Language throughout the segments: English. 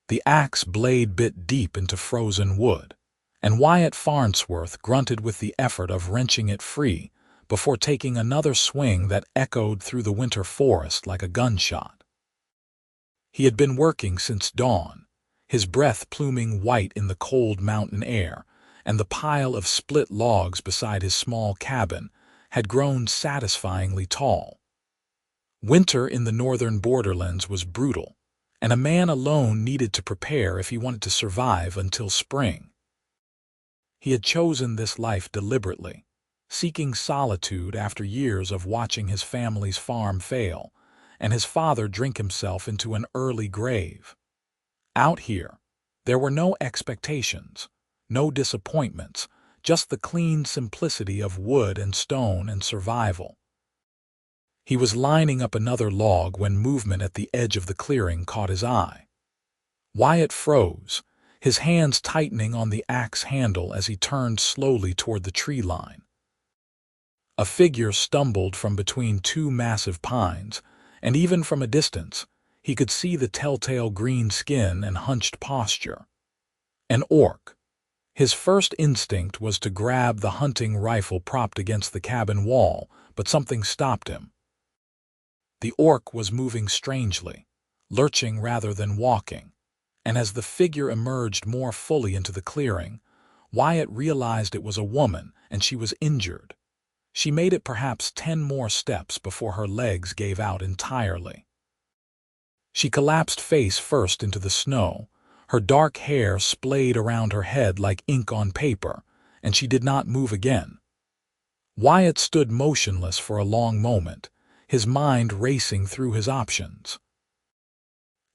The axe blade bit deep into frozen wood, and Wyatt Farnsworth grunted with the effort of wrenching it free before taking another swing that echoed through the winter forest like a gunshot. He had been working since dawn, his breath pluming white in the cold mountain air, and the pile of split logs beside his small cabin had grown satisfyingly tall. Winter in the northern borderlands was brutal, and a man alone needed to prepare if he wanted to survive until spring. He had chosen this life deliberately, seeking solitude after years of watching his family's farm fail, and his father drink himself into an early grave. Out here, there were no expectations, no disappointments, just the clean simplicity of wood and stone and survival. He was lining up another log when movement at the edge of the clearing caught his eye. Wyatt froze, his hands tightening on the axe handle as he turned slowly toward the tree line. A figure stumbled from between two massive pines, and even from a distance, he could see the telltale green skin and hunched posture. An orc. His first instinct was to grab the hunting rifle propped against the cabin wall, but something stopped him. The orc was moving strangely, lurching rather than walking, and as the figure emerged more fully into the clearing, Wyatt realized it was a woman and she was injured. She made it perhaps 10 more steps before her legs gave out entirely. She collapsed face first into the snow, her dark hair splayed around her head like ink on paper, and she did not move again. Wyatt stood motionless for a long moment, his mind racing through his options.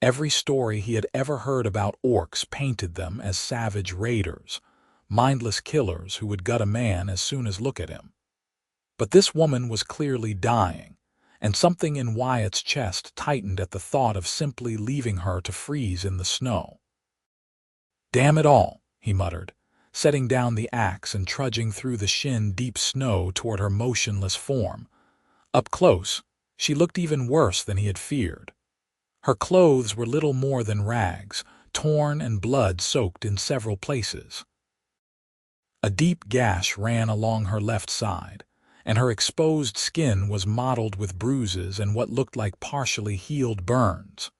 Every story he had ever heard about orcs painted them as savage raiders, mindless killers who would gut a man as soon as look at him. But this woman was clearly dying, and something in Wyatt's chest tightened at the thought of simply leaving her to freeze in the snow. "Damn it all," he muttered, setting down the axe and trudging through the shin-deep snow toward her motionless form. Up close, she looked even worse than he had feared. Her clothes were little more than rags, torn and blood-soaked in several places. A deep gash ran along her left side, and her exposed skin was mottled with bruises and what looked like partially healed burns.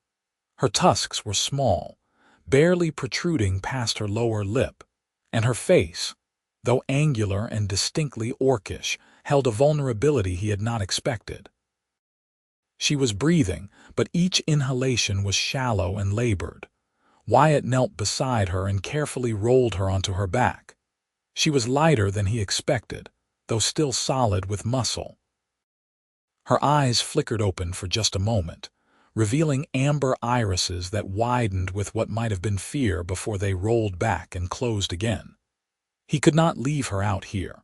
Her tusks were small, barely protruding past her lower lip, and her face, though angular and distinctly orcish, held a vulnerability he had not expected. She was breathing, but each inhalation was shallow and labored. Wyatt knelt beside her and carefully rolled her onto her back. She was lighter than he expected, though still solid with muscle. Her eyes flickered open for just a moment, revealing amber irises that widened with what might have been fear before they rolled back and closed again. He could not leave her out here.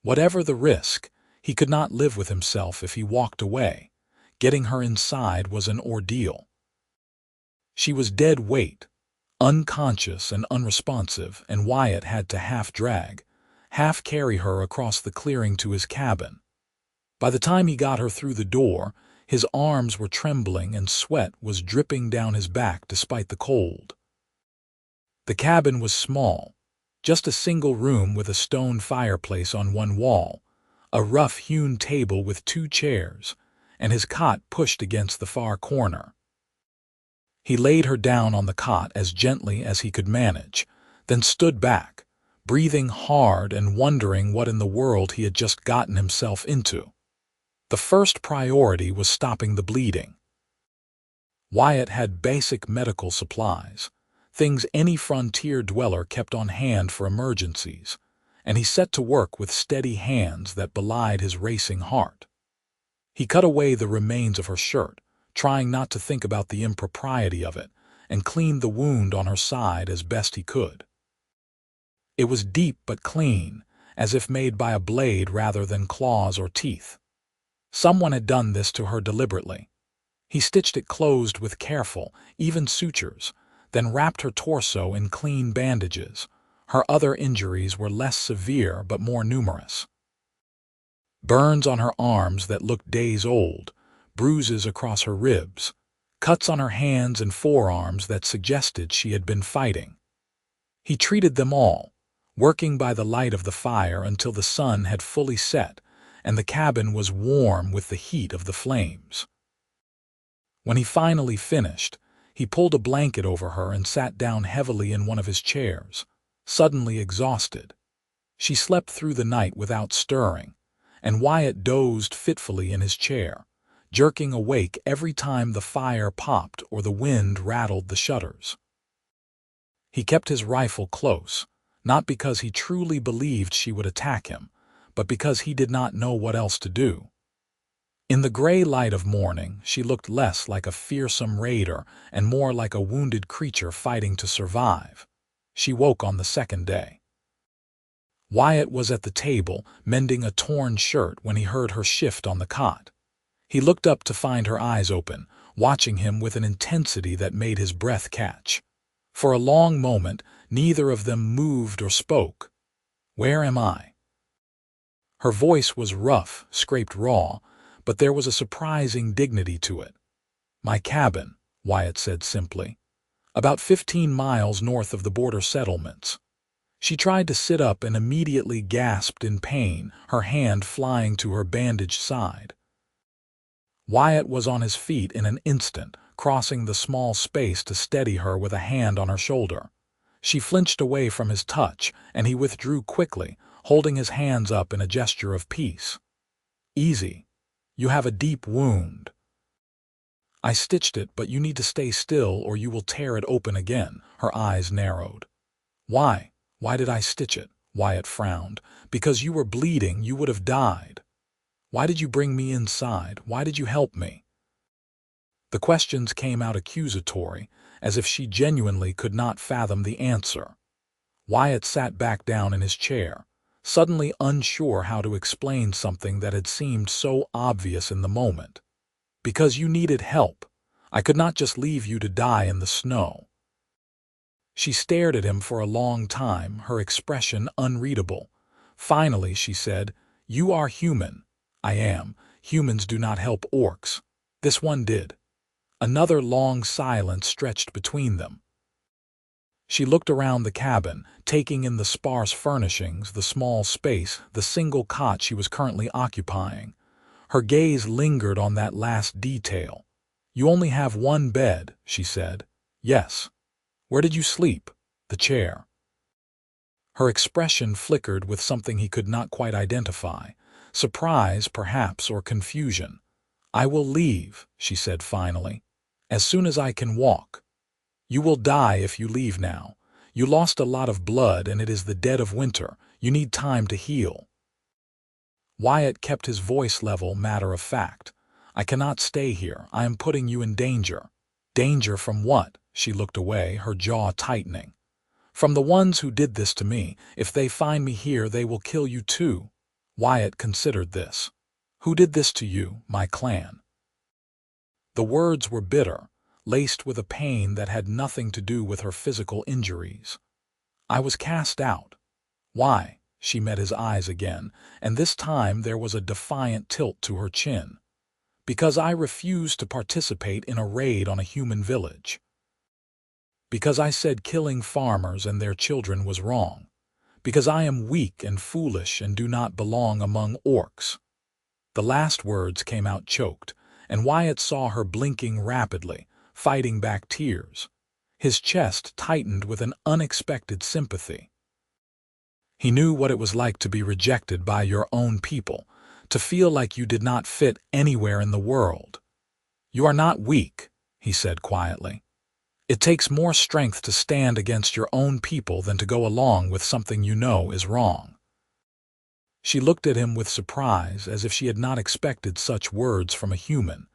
Whatever the risk, he could not live with himself if he walked away. Getting her inside was an ordeal. She was dead weight, unconscious and unresponsive, and Wyatt had to half-drag, half-carry her across the clearing to his cabin. By the time he got her through the door, his arms were trembling and sweat was dripping down his back despite the cold. The cabin was small, just a single room with a stone fireplace on one wall, a rough-hewn table with 2 chairs, and his cot pushed against the far corner. He laid her down on the cot as gently as he could manage, then stood back, breathing hard and wondering what in the world he had just gotten himself into. The first priority was stopping the bleeding. Wyatt had basic medical supplies, things any frontier dweller kept on hand for emergencies, and he set to work with steady hands that belied his racing heart. He cut away the remains of her shirt, trying not to think about the impropriety of it, and cleaned the wound on her side as best he could. It was deep but clean, as if made by a blade rather than claws or teeth. Someone had done this to her deliberately. He stitched it closed with careful, even sutures, then wrapped her torso in clean bandages. Her other injuries were less severe but more numerous. Burns on her arms that looked days old, bruises across her ribs, cuts on her hands and forearms that suggested she had been fighting. He treated them all, working by the light of the fire until the sun had fully set and the cabin was warm with the heat of the flames. When he finally finished, he pulled a blanket over her and sat down heavily in one of his chairs, suddenly exhausted. She slept through the night without stirring, and Wyatt dozed fitfully in his chair, jerking awake every time the fire popped or the wind rattled the shutters. He kept his rifle close, not because he truly believed she would attack him, but because he did not know what else to do. In the gray light of morning, she looked less like a fearsome raider and more like a wounded creature fighting to survive. She woke on the second day. Wyatt was at the table, mending a torn shirt when he heard her shift on the cot. He looked up to find her eyes open, watching him with an intensity that made his breath catch. For a long moment, neither of them moved or spoke. "Where am I?" Her voice was rough, scraped raw, but there was a surprising dignity to it. "My cabin," Wyatt said simply. "About 15 miles north of the border settlements." She tried to sit up and immediately gasped in pain, her hand flying to her bandaged side. Wyatt was on his feet in an instant, crossing the small space to steady her with a hand on her shoulder. She flinched away from his touch, and he withdrew quickly, holding his hands up in a gesture of peace. "Easy. You have a deep wound." "I stitched it, but you need to stay still or you will tear it open again." Her eyes narrowed. "Why? Why did I stitch it?" Wyatt frowned. "Because you were bleeding, you would have died." "Why did you bring me inside? Why did you help me?" The questions came out accusatory, as if she genuinely could not fathom the answer. Wyatt sat back down in his chair, suddenly unsure how to explain something that had seemed so obvious in the moment. "Because you needed help. I could not just leave you to die in the snow." She stared at him for a long time, her expression unreadable. Finally, she said, "You are human." "I am. Humans do not help orcs." This one did. Another long silence stretched between them. She looked around the cabin, taking in the sparse furnishings, the small space, the single cot she was currently occupying. Her gaze lingered on that last detail. "You only have one bed," she said. "Yes." "Where did you sleep?" "The chair." Her expression flickered with something he could not quite identify. Surprise, perhaps, or confusion. "I will leave," she said finally, "as soon as I can walk." "You will die if you leave now. You lost a lot of blood and it is the dead of winter. You need time to heal." Wyatt kept his voice level, matter of fact. "I cannot stay here. I am putting you in danger." "Danger from what?" She looked away, her jaw tightening. "From the ones who did this to me. If they find me here, they will kill you too." Wyatt considered this. "Who did this to you?" "My clan." The words were bitter, laced with a pain that had nothing to do with her physical injuries. "I was cast out." "Why?" She met his eyes again, and this time there was a defiant tilt to her chin. "Because I refused to participate in a raid on a human village. Because I said killing farmers and their children was wrong. Because I am weak and foolish and do not belong among orcs." The last words came out choked, and Wyatt saw her blinking rapidly, fighting back tears. His chest tightened with an unexpected sympathy. He knew what it was like to be rejected by your own people, to feel like you did not fit anywhere in the world. "You are not weak," he said quietly. "It takes more strength to stand against your own people than to go along with something you know is wrong." She looked at him with surprise, as if she had not expected such words from a human.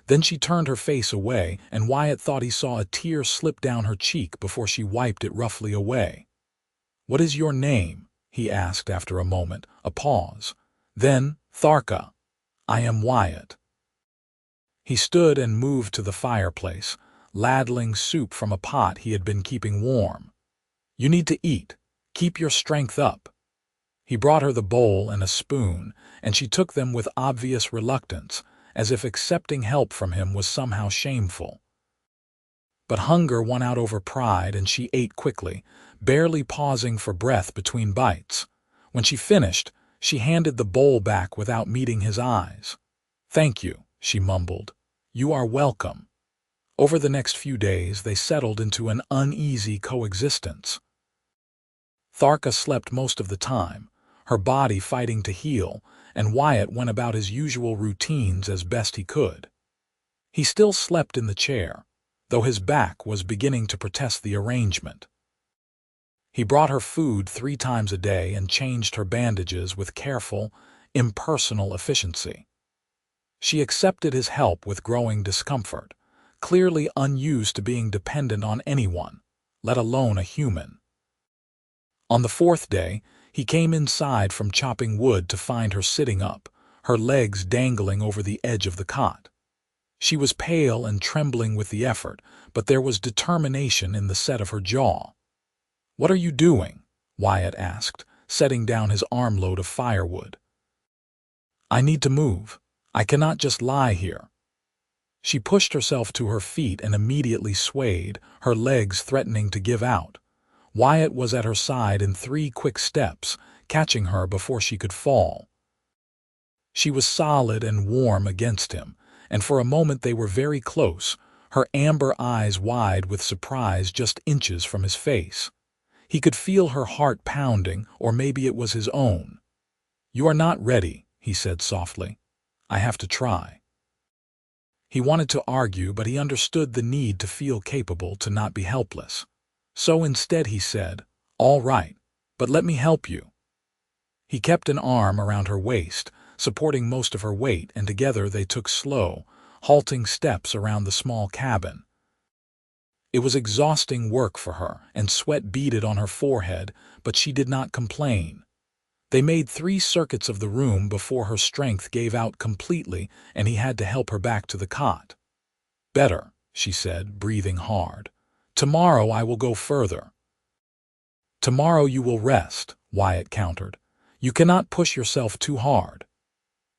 Then she turned her face away, and Wyatt thought he saw a tear slip down her cheek before she wiped it roughly away. "What is your name?" he asked after a moment, a pause. Then, "Tharka." "I am Wyatt." He stood and moved to the fireplace, ladling soup from a pot he had been keeping warm. "You need to eat. Keep your strength up." He brought her the bowl and a spoon, and she took them with obvious reluctance, as if accepting help from him was somehow shameful. but hunger won out over pride and she ate quickly, barely pausing for breath between bites. When she finished, she handed the bowl back without meeting his eyes. "Thank you," she mumbled. "You are welcome." Over the next few days, they settled into an uneasy coexistence. Tharka slept most of the time, her body fighting to heal, and Wyatt went about his usual routines as best he could. He still slept in the chair, though his back was beginning to protest the arrangement. He brought her food 3 times a day and changed her bandages with careful, impersonal efficiency. She accepted his help with growing discomfort, clearly unused to being dependent on anyone, let alone a human. On the 4th day, he came inside from chopping wood to find her sitting up, her legs dangling over the edge of the cot. She was pale and trembling with the effort, but there was determination in the set of her jaw. "What are you doing?" Wyatt asked, setting down his armload of firewood. "I need to move. I cannot just lie here." She pushed herself to her feet and immediately swayed, her legs threatening to give out. Wyatt was at her side in 3 quick steps, catching her before she could fall. She was solid and warm against him, and for a moment they were very close, her amber eyes wide with surprise just inches from his face. He could feel her heart pounding, or maybe it was his own. "You are not ready," he said softly. "I have to try." He wanted to argue, but he understood the need to feel capable, to not be helpless. So instead he said, "All right, but let me help you." He kept an arm around her waist, supporting most of her weight, and together they took slow, halting steps around the small cabin. It was exhausting work for her, and sweat beaded on her forehead, but she did not complain. They made 3 circuits of the room before her strength gave out completely and he had to help her back to the cot. "Better," she said, breathing hard. "Tomorrow I will go further." "Tomorrow you will rest," Wyatt countered. "You cannot push yourself too hard."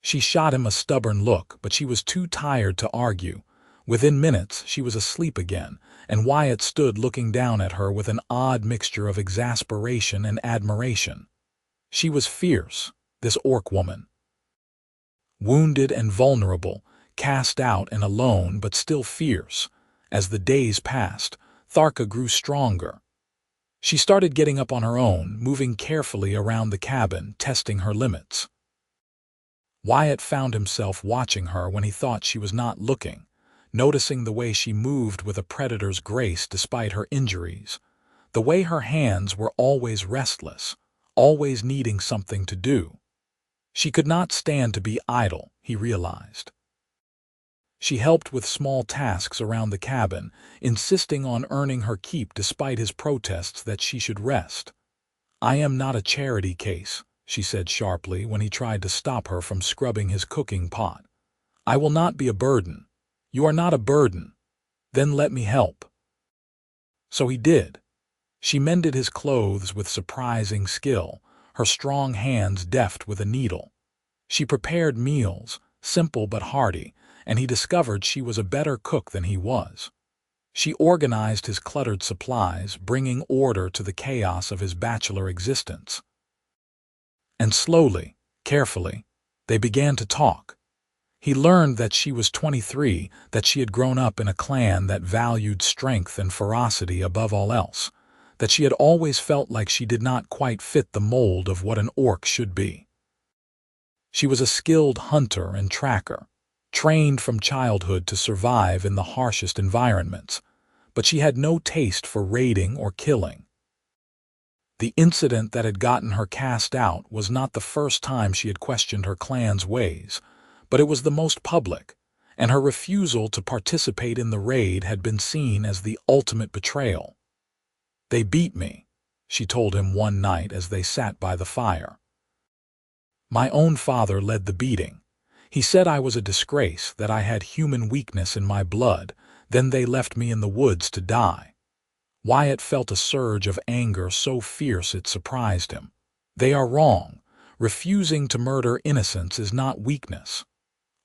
She shot him a stubborn look, but she was too tired to argue. Within minutes, she was asleep again, and Wyatt stood looking down at her with an odd mixture of exasperation and admiration. She was fierce, this orc woman. Wounded and vulnerable, cast out and alone, but still fierce. As the days passed, Tharka grew stronger. She started getting up on her own, moving carefully around the cabin, testing her limits. Wyatt found himself watching her when he thought she was not looking, noticing the way she moved with a predator's grace despite her injuries, the way her hands were always restless, always needing something to do. She could not stand to be idle, he realized. She helped with small tasks around the cabin, insisting on earning her keep despite his protests that she should rest. "I am not a charity case," she said sharply when he tried to stop her from scrubbing his cooking pot. "I will not be a burden." "You are not a burden." "Then let me help." So he did. She mended his clothes with surprising skill, her strong hands deft with a needle. She prepared meals, simple but hearty, and he discovered she was a better cook than he was. She organized his cluttered supplies, bringing order to the chaos of his bachelor existence. And slowly, carefully, they began to talk. He learned that she was 23, that she had grown up in a clan that valued strength and ferocity above all else, that she had always felt like she did not quite fit the mold of what an orc should be. She was a skilled hunter and tracker, trained from childhood to survive in the harshest environments, but she had no taste for raiding or killing. The incident that had gotten her cast out was not the first time she had questioned her clan's ways, but it was the most public, and her refusal to participate in the raid had been seen as the ultimate betrayal. "They beat me," she told him one night as they sat by the fire. "My own father led the beating. He said I was a disgrace, that I had human weakness in my blood, then they left me in the woods to die." Wyatt felt a surge of anger so fierce it surprised him. They are wrong. Refusing to murder innocents is not weakness.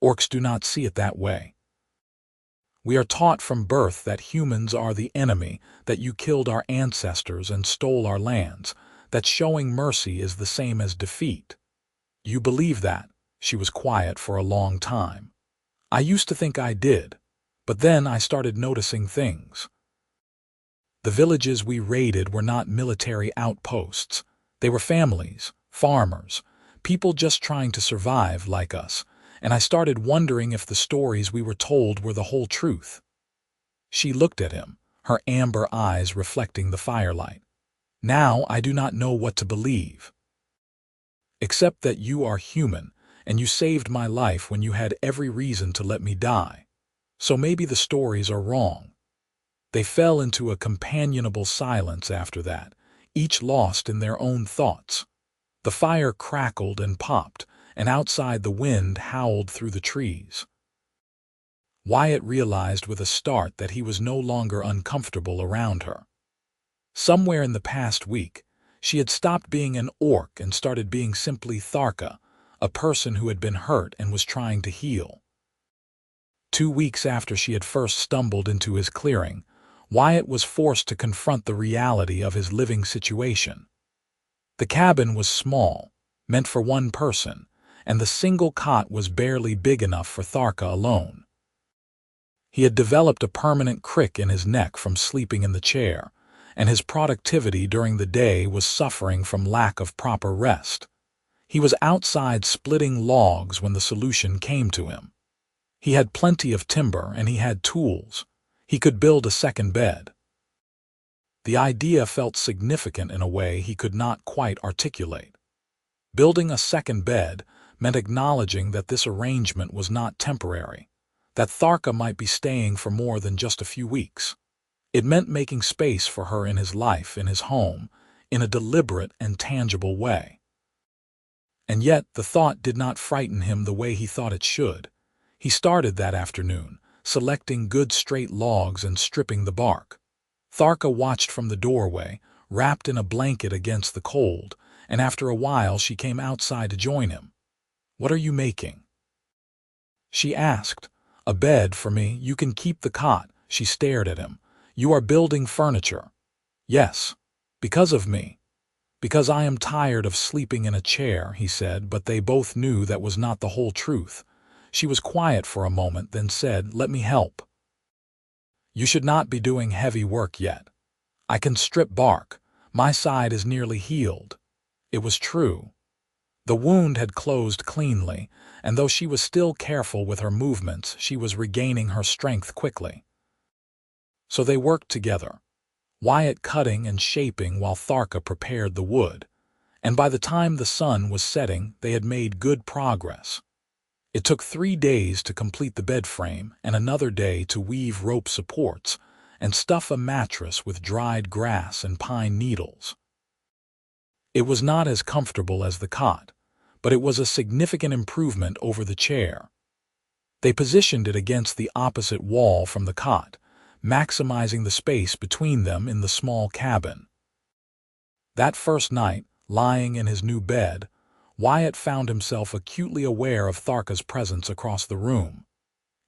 Orcs do not see it that way. We are taught from birth that humans are the enemy, that you killed our ancestors and stole our lands, that showing mercy is the same as defeat. You believe that?" She was quiet for a long time. "I used to think I did, but then I started noticing things. The villages we raided were not military outposts. They were families, farmers, people just trying to survive like us, and I started wondering if the stories we were told were the whole truth." She looked at him, her amber eyes reflecting the firelight. "Now I do not know what to believe. Except that you are human, and you saved my life when you had every reason to let me die. So maybe the stories are wrong." They fell into a companionable silence after that, each lost in their own thoughts. The fire crackled and popped, and outside the wind howled through the trees. Wyatt realized with a start that he was no longer uncomfortable around her. Somewhere in the past week, she had stopped being an orc and started being simply Tharka, a person who had been hurt and was trying to heal. 2 weeks after she had first stumbled into his clearing, Wyatt was forced to confront the reality of his living situation. The cabin was small, meant for one person, and the single cot was barely big enough for Tharka alone. He had developed a permanent crick in his neck from sleeping in the chair, and his productivity during the day was suffering from lack of proper rest. He was outside splitting logs when the solution came to him. He had plenty of timber and he had tools. He could build a second bed. The idea felt significant in a way he could not quite articulate. Building a second bed meant acknowledging that this arrangement was not temporary, that Tharka might be staying for more than just a few weeks. It meant making space for her in his life, in his home, in a deliberate and tangible way. And yet the thought did not frighten him the way he thought it should. He started that afternoon, selecting good straight logs and stripping the bark. Tharka watched from the doorway, wrapped in a blanket against the cold, and after a while she came outside to join him. "What are you making?" she asked. "A bed for me. You can keep the cot." She stared at him. "You are building furniture." "Yes. Because of me. Because I am tired of sleeping in a chair," he said, but they both knew that was not the whole truth. She was quiet for a moment, then said, "Let me help." "You should not be doing heavy work yet. I can strip bark. My side is nearly healed." It was true. The wound had closed cleanly, and though she was still careful with her movements, she was regaining her strength quickly. So they worked together, Wyatt cutting and shaping while Tharka prepared the wood, and by the time the sun was setting, they had made good progress. It took 3 days to complete the bed frame and another day to weave rope supports and stuff a mattress with dried grass and pine needles. It was not as comfortable as the cot, but it was a significant improvement over the chair. They positioned it against the opposite wall from the cot, maximizing the space between them in the small cabin. That first night, lying in his new bed, Wyatt found himself acutely aware of Tharka's presence across the room.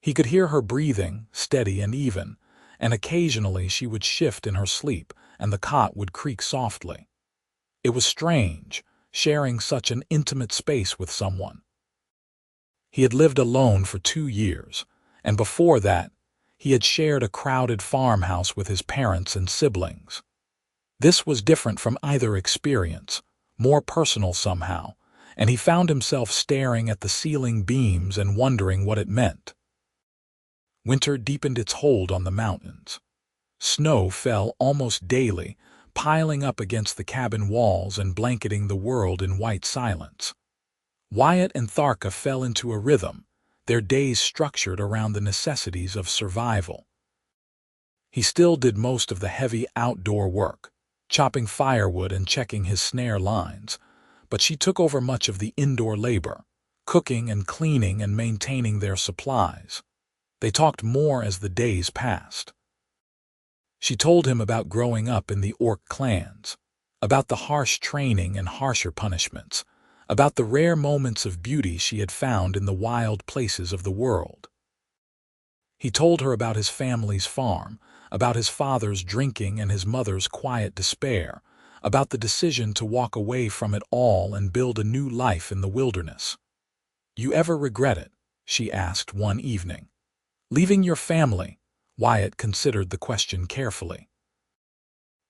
He could hear her breathing, steady and even, and occasionally she would shift in her sleep and the cot would creak softly. It was strange, sharing such an intimate space with someone. He had lived alone for 2 years, and before that, he had shared a crowded farmhouse with his parents and siblings. This was different from either experience, more personal somehow, and he found himself staring at the ceiling beams and wondering what it meant. Winter deepened its hold on the mountains. Snow fell almost daily, piling up against the cabin walls and blanketing the world in white silence. Wyatt and Tharka fell into a rhythm, their days structured around the necessities of survival. He still did most of the heavy outdoor work, chopping firewood and checking his snare lines, but she took over much of the indoor labor, cooking and cleaning and maintaining their supplies. They talked more as the days passed. She told him about growing up in the orc clans, about the harsh training and harsher punishments, about the rare moments of beauty she had found in the wild places of the world. He told her about his family's farm, about his father's drinking and his mother's quiet despair, about the decision to walk away from it all and build a new life in the wilderness. "You ever regret it?" she asked one evening. "Leaving your family?" Wyatt considered the question carefully.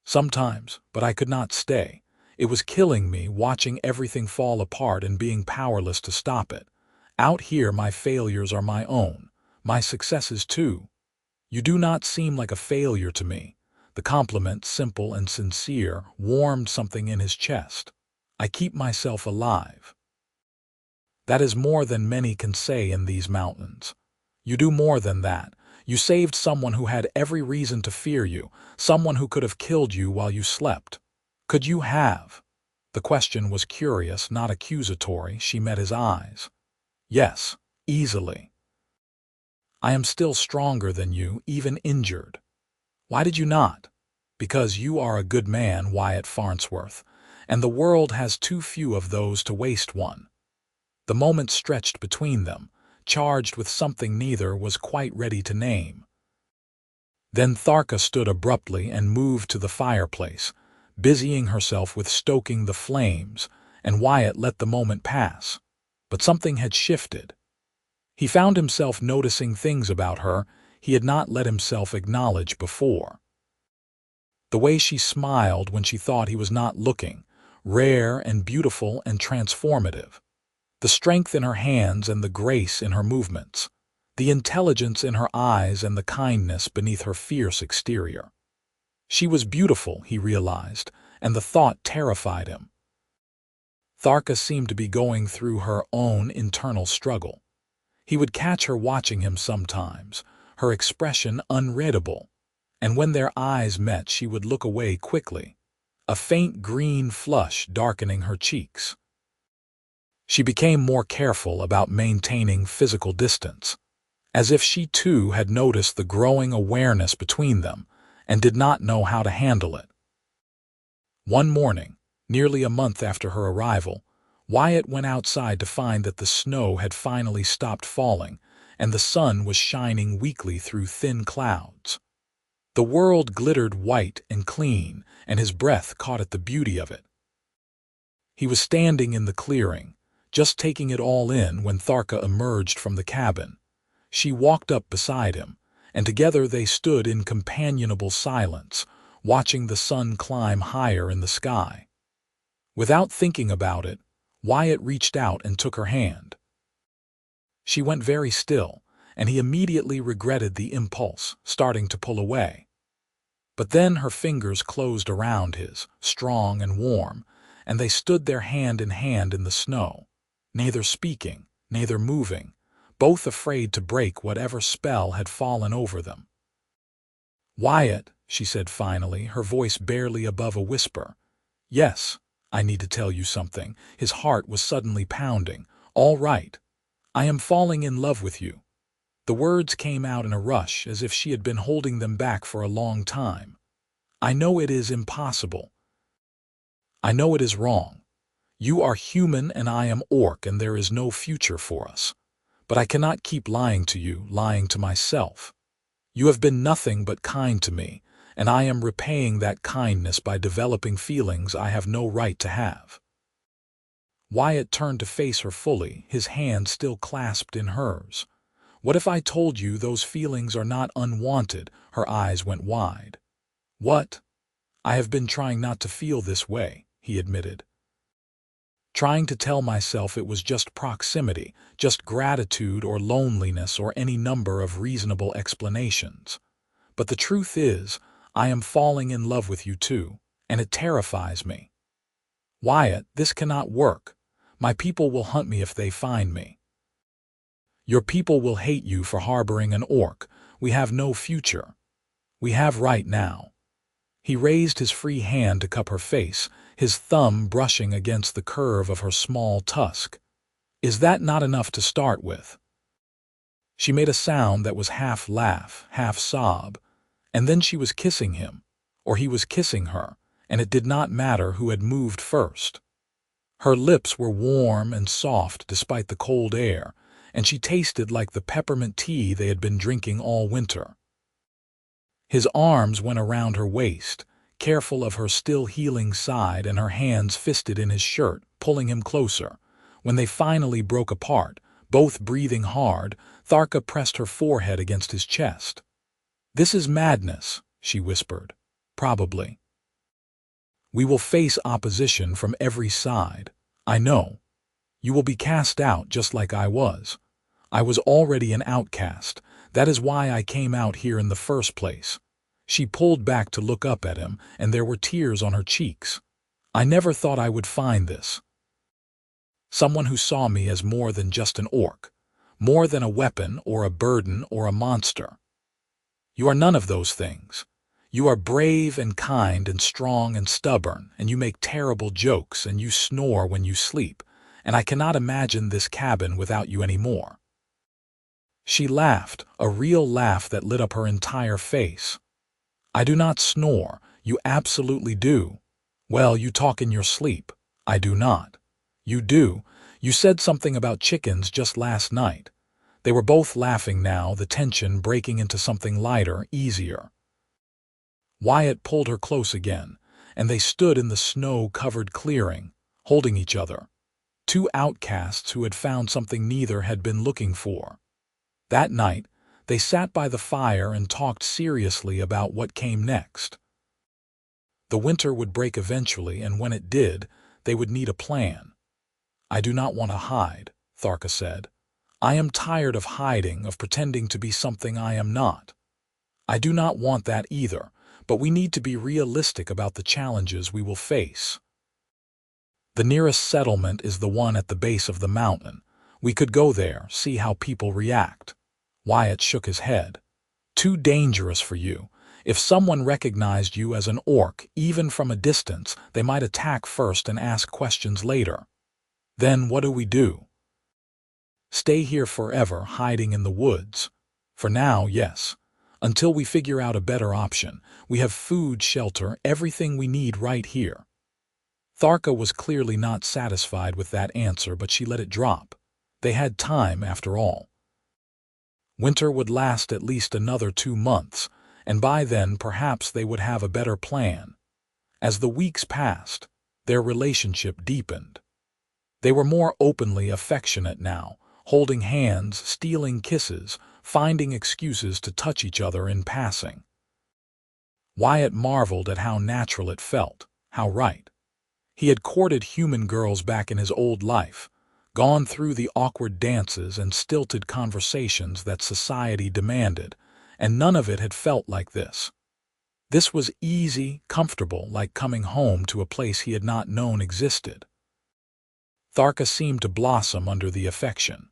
"Sometimes, but I could not stay. It was killing me, watching everything fall apart and being powerless to stop it. Out here, my failures are my own, my successes too." "You do not seem like a failure to me." The compliment, simple and sincere, warmed something in his chest. "I keep myself alive." "That is more than many can say in these mountains." "You do more than that. You saved someone who had every reason to fear you, someone who could have killed you while you slept. Could you have?" The question was curious, not accusatory. She met his eyes. "Yes, easily." "I am still stronger than you, even injured." "Why did you not?" "Because you are a good man, Wyatt Farnsworth, and the world has too few of those to waste one." The moment stretched between them, charged with something neither was quite ready to name. Then Tharka stood abruptly and moved to the fireplace, busying herself with stoking the flames, and Wyatt let the moment pass. But something had shifted. He found himself noticing things about her he had not let himself acknowledge before. The way she smiled when she thought he was not looking, rare and beautiful and transformative. The strength in her hands and the grace in her movements. The intelligence in her eyes and the kindness beneath her fierce exterior. She was beautiful, he realized, and the thought terrified him. Tharka seemed to be going through her own internal struggle. He would catch her watching him sometimes, her expression unreadable, and when their eyes met she would look away quickly, a faint green flush darkening her cheeks. She became more careful about maintaining physical distance, as if she too had noticed the growing awareness between them and did not know how to handle it. One morning, nearly a month after her arrival, Wyatt went outside to find that the snow had finally stopped falling and the sun was shining weakly through thin clouds. The world glittered white and clean, and his breath caught at the beauty of it. He was standing in the clearing, just taking it all in when Tharka emerged from the cabin. She walked up beside him, and together they stood in companionable silence, watching the sun climb higher in the sky. Without thinking about it, Wyatt reached out and took her hand. She went very still, and he immediately regretted the impulse, starting to pull away. But then her fingers closed around his, strong and warm, and they stood there hand in hand in the snow, neither speaking, neither moving, both afraid to break whatever spell had fallen over them. "Wyatt," she said finally, her voice barely above a whisper. "Yes, I need to tell you something." His heart was suddenly pounding. "All right. I am falling in love with you." The words came out in a rush, as if she had been holding them back for a long time. "I know it is impossible. I know it is wrong. You are human and I am orc, and there is no future for us. But I cannot keep lying to you, lying to myself. You have been nothing but kind to me, and I am repaying that kindness by developing feelings I have no right to have." Wyatt turned to face her fully, his hand still clasped in hers. "What if I told you those feelings are not unwanted?" Her eyes went wide. "What?" "I have been trying not to feel this way," he admitted. "Trying to tell myself it was just proximity, just gratitude or loneliness or any number of reasonable explanations. But the truth is, I am falling in love with you too, and it terrifies me." "Wyatt, this cannot work. My people will hunt me if they find me." "Your people will hate you for harboring an orc. We have no future. We have right now." He raised his free hand to cup her face, his thumb brushing against the curve of her small tusk. "Is that not enough to start with?" She made a sound that was half laugh, half sob, and then she was kissing him, or he was kissing her, and it did not matter who had moved first. Her lips were warm and soft despite the cold air, and she tasted like the peppermint tea they had been drinking all winter. His arms went around her waist, careful of her still healing side, and her hands fisted in his shirt, pulling him closer. When they finally broke apart, both breathing hard, Tharka pressed her forehead against his chest. "This is madness," she whispered. "Probably. We will face opposition from every side. I know. You will be cast out just like I was. I was already an outcast. That is why I came out here in the first place." She pulled back to look up at him, and there were tears on her cheeks. "I never thought I would find this. Someone who saw me as more than just an orc, more than a weapon or a burden or a monster. You are none of those things. You are brave and kind and strong and stubborn, and you make terrible jokes, and you snore when you sleep, and I cannot imagine this cabin without you anymore." She laughed, a real laugh that lit up her entire face. "I do not snore. You absolutely do. Well, you talk in your sleep. I do not. You do. You said something about chickens just last night." They were both laughing now, the tension breaking into something lighter, easier. Wyatt pulled her close again, and they stood in the snow-covered clearing, holding each other. Two outcasts who had found something neither had been looking for. That night, they sat by the fire and talked seriously about what came next. The winter would break eventually, and when it did, they would need a plan. "I do not want to hide," Tharka said. "I am tired of hiding, of pretending to be something I am not. I do not want that either, but we need to be realistic about the challenges we will face. The nearest settlement is the one at the base of the mountain. We could go there, see how people react." Wyatt shook his head. "Too dangerous for you. If someone recognized you as an orc, even from a distance, they might attack first and ask questions later. Then what do we do? Stay here forever, hiding in the woods? For now, yes. Until we figure out a better option. We have food, shelter, everything we need right here." Tharka was clearly not satisfied with that answer, but she let it drop. They had time, after all. Winter would last at least another 2 months, and by then perhaps they would have a better plan. As the weeks passed, their relationship deepened. They were more openly affectionate now, holding hands, stealing kisses, finding excuses to touch each other in passing. Wyatt marveled at how natural it felt, how right. He had courted human girls back in his old life, gone through the awkward dances and stilted conversations that society demanded, and none of it had felt like this. This was easy, comfortable, like coming home to a place he had not known existed. Tharka seemed to blossom under the affection.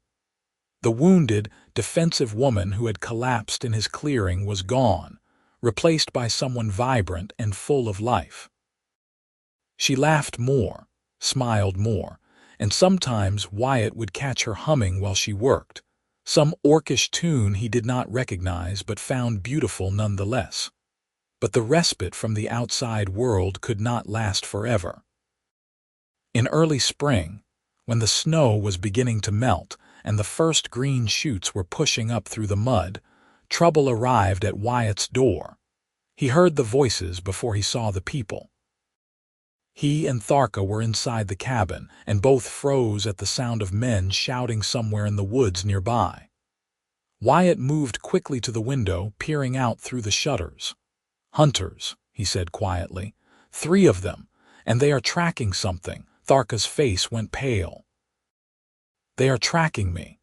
The wounded, defensive woman who had collapsed in his clearing was gone, replaced by someone vibrant and full of life. She laughed more, smiled more, and sometimes Wyatt would catch her humming while she worked, some orcish tune he did not recognize but found beautiful nonetheless. But the respite from the outside world could not last forever. In early spring, when the snow was beginning to melt and the first green shoots were pushing up through the mud, trouble arrived at Wyatt's door. He heard the voices before he saw the people. He and Tharka were inside the cabin, and both froze at the sound of men shouting somewhere in the woods nearby. Wyatt moved quickly to the window, peering out through the shutters. "Hunters," he said quietly. "3 of them, and they are tracking something." Tharka's face went pale. "They are tracking me.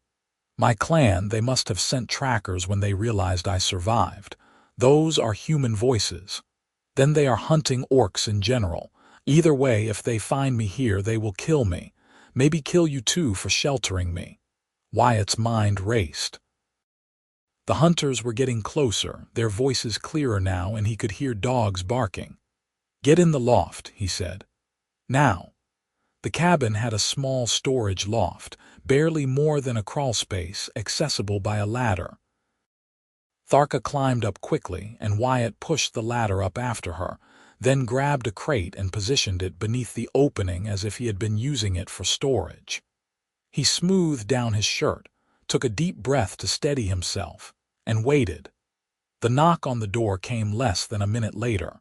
My clan, they must have sent trackers when they realized I survived. Those are human voices. Then they are hunting orcs in general. Either way, if they find me here, they will kill me. Maybe kill you too for sheltering me." Wyatt's mind raced. The hunters were getting closer, their voices clearer now, and he could hear dogs barking. "Get in the loft," he said. "Now." The cabin had a small storage loft, barely more than a crawlspace, accessible by a ladder. Tharka climbed up quickly, and Wyatt pushed the ladder up after her, then grabbed a crate and positioned it beneath the opening as if he had been using it for storage. He smoothed down his shirt, took a deep breath to steady himself, and waited. The knock on the door came less than a minute later.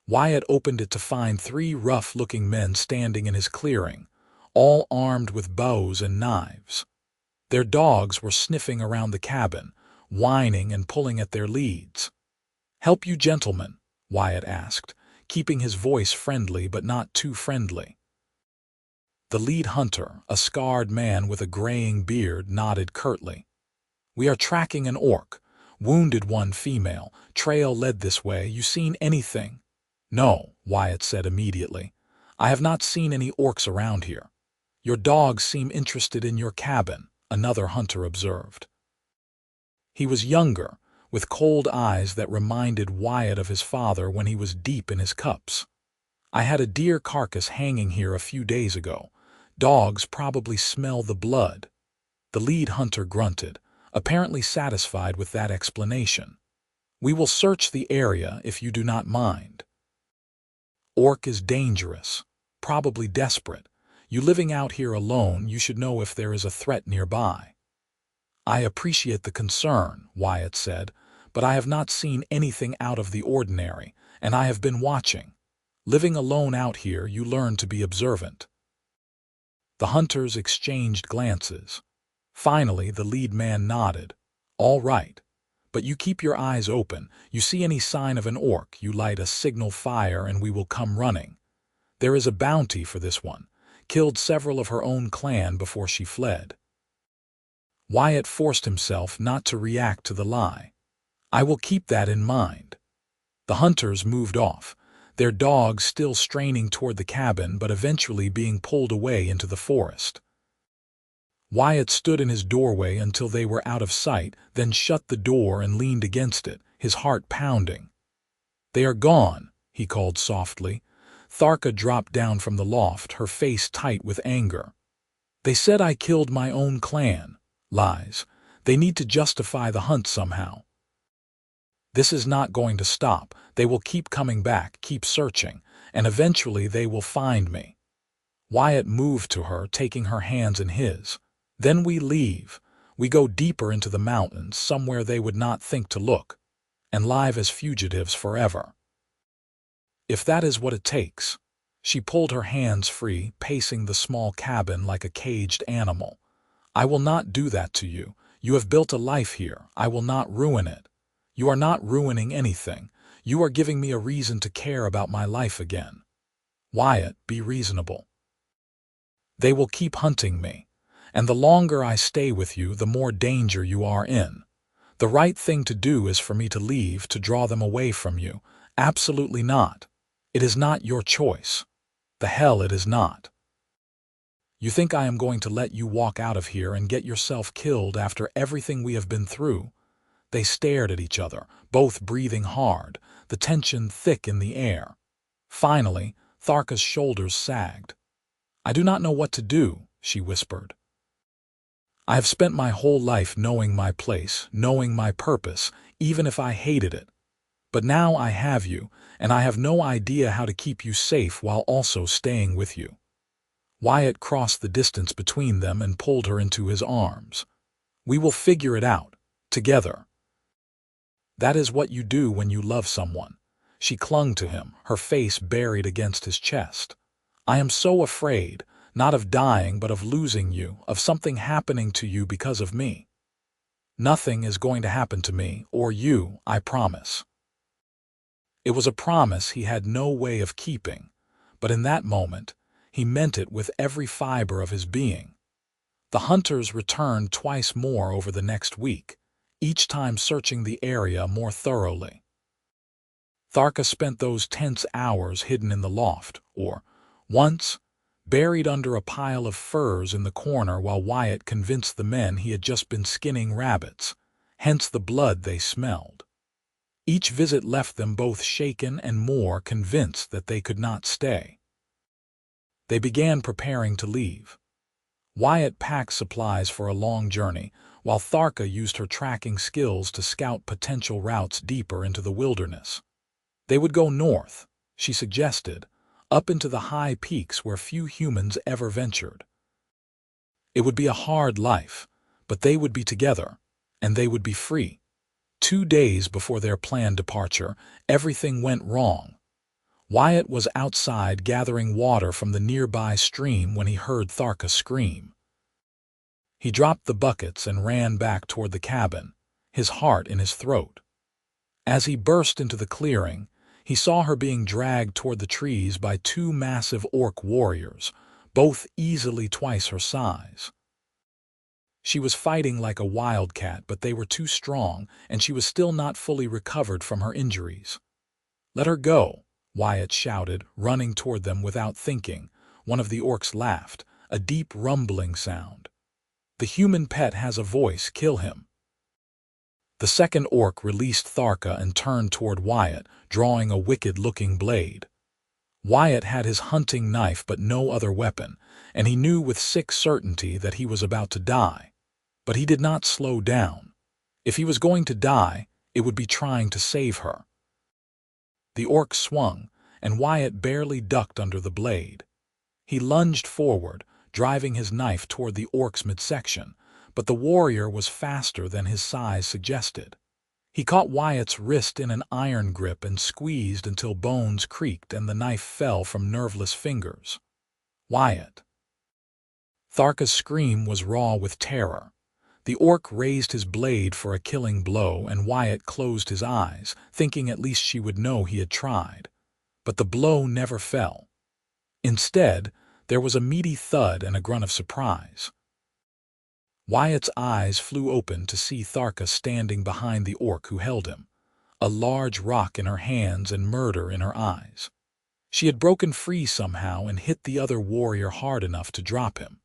Wyatt opened it to find 3 rough-looking men standing in his clearing, all armed with bows and knives. Their dogs were sniffing around the cabin, whining and pulling at their leads. "Help you gentlemen?" Wyatt asked, keeping his voice friendly but not too friendly. The lead hunter, a scarred man with a graying beard, nodded curtly. "We are tracking an orc. Wounded one female. Trail led this way. You seen anything?" "No," Wyatt said immediately. "I have not seen any orcs around here." "Your dogs seem interested in your cabin," another hunter observed. He was younger, with cold eyes that reminded Wyatt of his father when he was deep in his cups. "I had a deer carcass hanging here a few days ago. Dogs probably smell the blood." The lead hunter grunted, apparently satisfied with that explanation. "We will search the area if you do not mind." "Orc is dangerous, probably desperate. You living out here alone, you should know if there is a threat nearby." "I appreciate the concern," Wyatt said, "but I have not seen anything out of the ordinary, and I have been watching. Living alone out here, you learn to be observant." The hunters exchanged glances. Finally, the lead man nodded. "All right. But you keep your eyes open. You see any sign of an orc, you light a signal fire and we will come running. There is a bounty for this one. Killed several of her own clan before she fled." Wyatt forced himself not to react to the lie. "I will keep that in mind." The hunters moved off, their dogs still straining toward the cabin but eventually being pulled away into the forest. Wyatt stood in his doorway until they were out of sight, then shut the door and leaned against it, his heart pounding. "They are gone," he called softly. Tharka dropped down from the loft, her face tight with anger. "They said I killed my own clan. Lies. They need to justify the hunt somehow. This is not going to stop. They will keep coming back, keep searching, and eventually they will find me." Wyatt moved to her, taking her hands in his. "Then we leave. We go deeper into the mountains, somewhere they would not think to look, and live as fugitives forever. If that is what it takes." She pulled her hands free, pacing the small cabin like a caged animal. "I will not do that to you. You have built a life here. I will not ruin it. You are not ruining anything. You are giving me a reason to care about my life again. Wyatt, be reasonable. They will keep hunting me, and the longer I stay with you, the more danger you are in. The right thing to do is for me to leave, to draw them away from you. Absolutely not. It is not your choice. The hell it is not. You think I am going to let you walk out of here and get yourself killed after everything we have been through?" They stared at each other, both breathing hard, the tension thick in the air. Finally, Tharka's shoulders sagged. "I do not know what to do," she whispered. "I have spent my whole life knowing my place, knowing my purpose, even if I hated it. But now I have you, and I have no idea how to keep you safe while also staying with you." Wyatt crossed the distance between them and pulled her into his arms. "We will figure it out, together." "That is what you do when you love someone." She clung to him, her face buried against his chest. "I am so afraid, not of dying but of losing you, of something happening to you because of me." "Nothing is going to happen to me, or you, I promise." It was a promise he had no way of keeping, but in that moment, he meant it with every fiber of his being. The hunters returned twice more over the next week, each time searching the area more thoroughly. Tharka spent those tense hours hidden in the loft, or, once, buried under a pile of furs in the corner while Wyatt convinced the men he had just been skinning rabbits, hence the blood they smelled. Each visit left them both shaken and more convinced that they could not stay. They began preparing to leave. Wyatt packed supplies for a long journey, while Tharka used her tracking skills to scout potential routes deeper into the wilderness. They would go north, she suggested, up into the high peaks where few humans ever ventured. It would be a hard life, but they would be together, and they would be free. 2 days before their planned departure, everything went wrong. Wyatt was outside gathering water from the nearby stream when he heard Tharka scream. He dropped the buckets and ran back toward the cabin, his heart in his throat. As he burst into the clearing, he saw her being dragged toward the trees by 2 massive orc warriors, both easily twice her size. She was fighting like a wildcat, but they were too strong, and she was still not fully recovered from her injuries. "Let her go," Wyatt shouted, running toward them without thinking. One of the orcs laughed, a deep rumbling sound. "The human pet has a voice, kill him." The second orc released Tharka and turned toward Wyatt, drawing a wicked-looking blade. Wyatt had his hunting knife but no other weapon, and he knew with sick certainty that he was about to die. But he did not slow down. If he was going to die, it would be trying to save her. The orc swung, and Wyatt barely ducked under the blade. He lunged forward, driving his knife toward the orc's midsection, but the warrior was faster than his size suggested. He caught Wyatt's wrist in an iron grip and squeezed until bones creaked and the knife fell from nerveless fingers. "Wyatt!" Tharka's scream was raw with terror. The orc raised his blade for a killing blow, and Wyatt closed his eyes, thinking at least she would know he had tried. But the blow never fell. Instead, there was a meaty thud and a grunt of surprise. Wyatt's eyes flew open to see Tharka standing behind the orc who held him, a large rock in her hands and murder in her eyes. She had broken free somehow and hit the other warrior hard enough to drop him.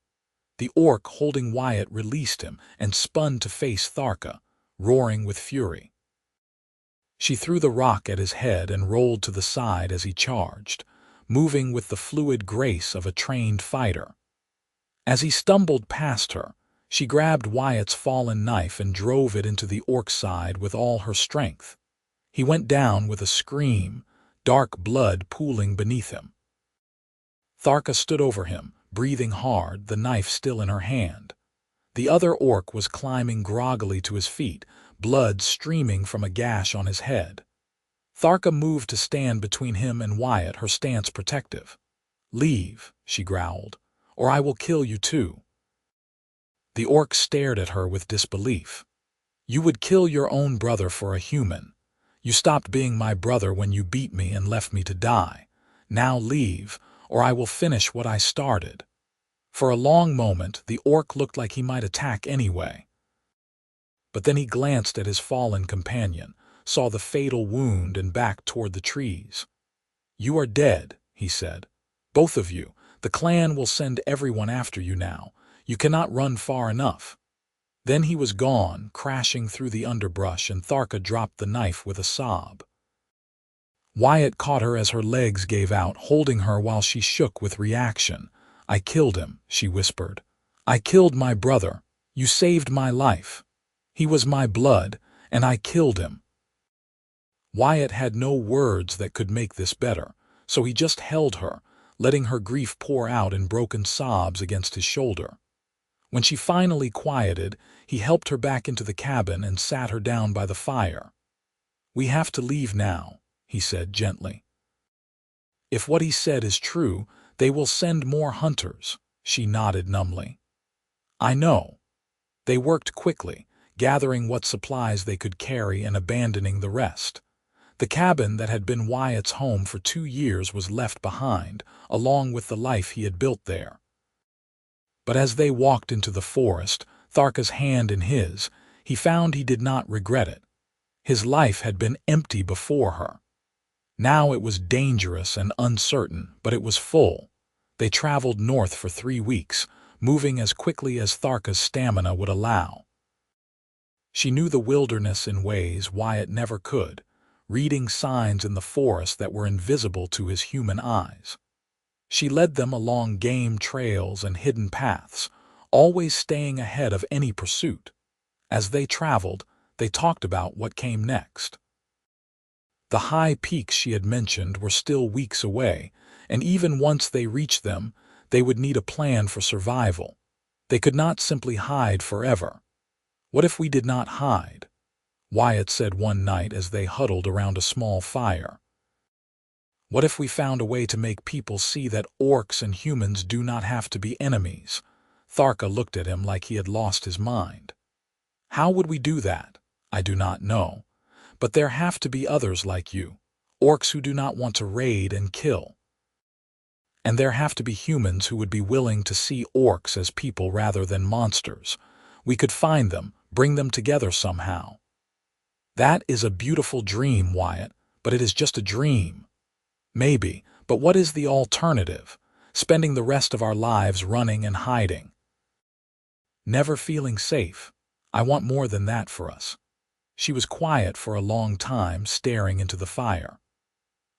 The orc holding Wyatt released him and spun to face Tharka, roaring with fury. She threw the rock at his head and rolled to the side as he charged, moving with the fluid grace of a trained fighter. As he stumbled past her, she grabbed Wyatt's fallen knife and drove it into the orc's side with all her strength. He went down with a scream, dark blood pooling beneath him. Tharka stood over him, breathing hard, the knife still in her hand. The other orc was climbing groggily to his feet, blood streaming from a gash on his head. Tharka moved to stand between him and Wyatt, her stance protective. "Leave," she growled, "or I will kill you too." The orc stared at her with disbelief. "You would kill your own brother for a human. You stopped being my brother when you beat me and left me to die. Now leave, or I will finish what I started." For a long moment, the orc looked like he might attack anyway. But then he glanced at his fallen companion, saw the fatal wound, and backed toward the trees. "You are dead," he said. "Both of you. The clan will send everyone after you now. You cannot run far enough." Then he was gone, crashing through the underbrush, and Tharka dropped the knife with a sob. Wyatt caught her as her legs gave out, holding her while she shook with reaction. "I killed him," she whispered. "I killed my brother. You saved my life. He was my blood, and I killed him." Wyatt had no words that could make this better, so he just held her, letting her grief pour out in broken sobs against his shoulder. When she finally quieted, he helped her back into the cabin and sat her down by the fire. "We have to leave now," he said gently. "If what he said is true, they will send more hunters," she nodded numbly. "I know." They worked quickly, gathering what supplies they could carry and abandoning the rest. The cabin that had been Wyatt's home for 2 years was left behind, along with the life he had built there. But as they walked into the forest, Tharka's hand in his, he found he did not regret it. His life had been empty before her. Now it was dangerous and uncertain, but it was full. They traveled north for 3 weeks, moving as quickly as Tharka's stamina would allow. She knew the wilderness in ways Wyatt never could, reading signs in the forest that were invisible to his human eyes. She led them along game trails and hidden paths, always staying ahead of any pursuit. As they traveled, they talked about what came next. The high peaks she had mentioned were still weeks away, and even once they reached them, they would need a plan for survival. They could not simply hide forever. What if we did not hide? Wyatt said one night as they huddled around a small fire. What if we found a way to make people see that orcs and humans do not have to be enemies? Tharka looked at him like he had lost his mind. How would we do that? I do not know. But there have to be others like you, orcs who do not want to raid and kill. And there have to be humans who would be willing to see orcs as people rather than monsters. We could find them, bring them together somehow. That is a beautiful dream, Wyatt, but it is just a dream. Maybe, but what is the alternative? Spending the rest of our lives running and hiding. Never feeling safe. I want more than that for us. She was quiet for a long time, staring into the fire.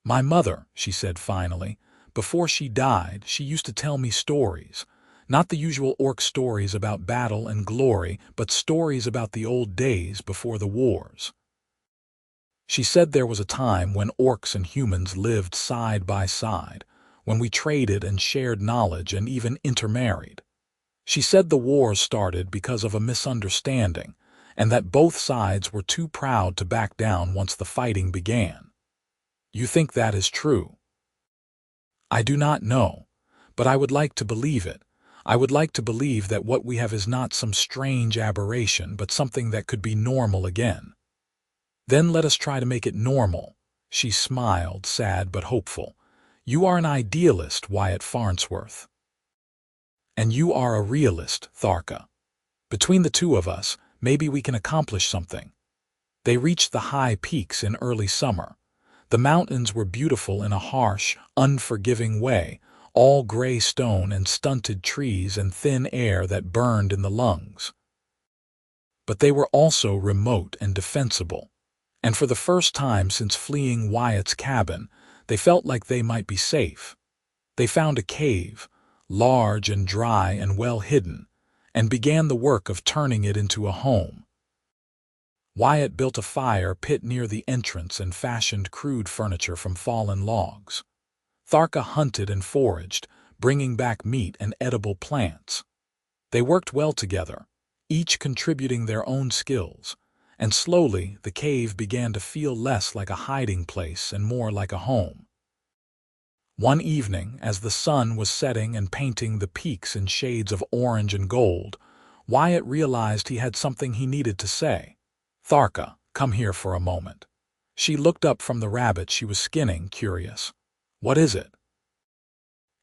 My mother, she said finally, before she died, she used to tell me stories. Not the usual orc stories about battle and glory, but stories about the old days before the wars. She said there was a time when orcs and humans lived side by side, when we traded and shared knowledge and even intermarried. She said the wars started because of a misunderstanding, and that both sides were too proud to back down once the fighting began. You think that is true? I do not know, but I would like to believe it. I would like to believe that what we have is not some strange aberration, but something that could be normal again. Then let us try to make it normal. She smiled, sad but hopeful. You are an idealist, Wyatt Farnsworth. And you are a realist, Tharka. Between the two of us, maybe we can accomplish something. They reached the high peaks in early summer. The mountains were beautiful in a harsh, unforgiving way, all gray stone and stunted trees and thin air that burned in the lungs. But they were also remote and defensible. And for the first time since fleeing Wyatt's cabin, they felt like they might be safe. They found a cave, large and dry and well hidden, and began the work of turning it into a home. Wyatt built a fire pit near the entrance and fashioned crude furniture from fallen logs. Tharka hunted and foraged, bringing back meat and edible plants. They worked well together, each contributing their own skills, and slowly the cave began to feel less like a hiding place and more like a home. One evening, as the sun was setting and painting the peaks in shades of orange and gold, Wyatt realized he had something he needed to say. Tharka, come here for a moment. She looked up from the rabbit she was skinning, curious. What is it?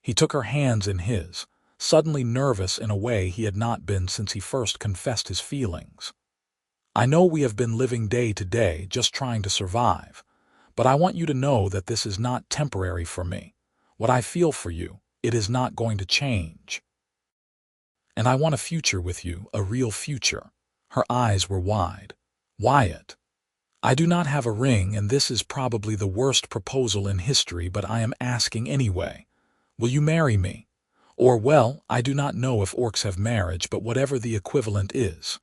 He took her hands in his, suddenly nervous in a way he had not been since he first confessed his feelings. I know we have been living day to day, just trying to survive, but I want you to know that this is not temporary for me. What I feel for you, it is not going to change. And I want a future with you, a real future. Her eyes were wide. Wyatt, I do not have a ring, and this is probably the worst proposal in history, but I am asking anyway. Will you marry me? Or, well, I do not know if orcs have marriage, but whatever the equivalent is.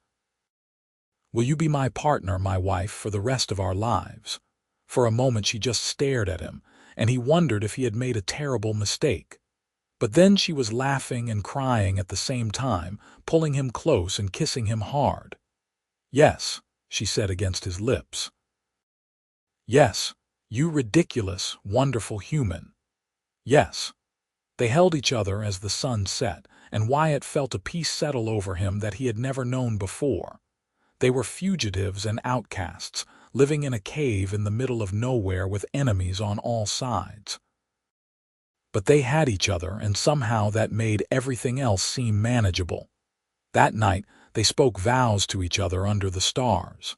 Will you be my partner, my wife, for the rest of our lives? For a moment she just stared at him, and he wondered if he had made a terrible mistake. But then she was laughing and crying at the same time, pulling him close and kissing him hard. Yes, she said against his lips. Yes, you ridiculous, wonderful human. Yes. They held each other as the sun set, and Wyatt felt a peace settle over him that he had never known before. They were fugitives and outcasts, living in a cave in the middle of nowhere with enemies on all sides. But they had each other, and somehow that made everything else seem manageable. That night, they spoke vows to each other under the stars.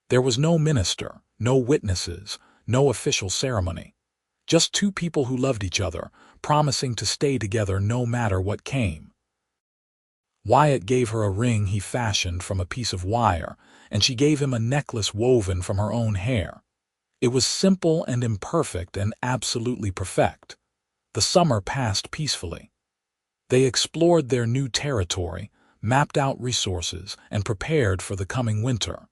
There was no minister, no witnesses, no official ceremony. Just two people who loved each other, promising to stay together no matter what came. Wyatt gave her a ring he fashioned from a piece of wire, and she gave him a necklace woven from her own hair. It was simple and imperfect and absolutely perfect. The summer passed peacefully. They explored their new territory, mapped out resources, and prepared for the coming winter.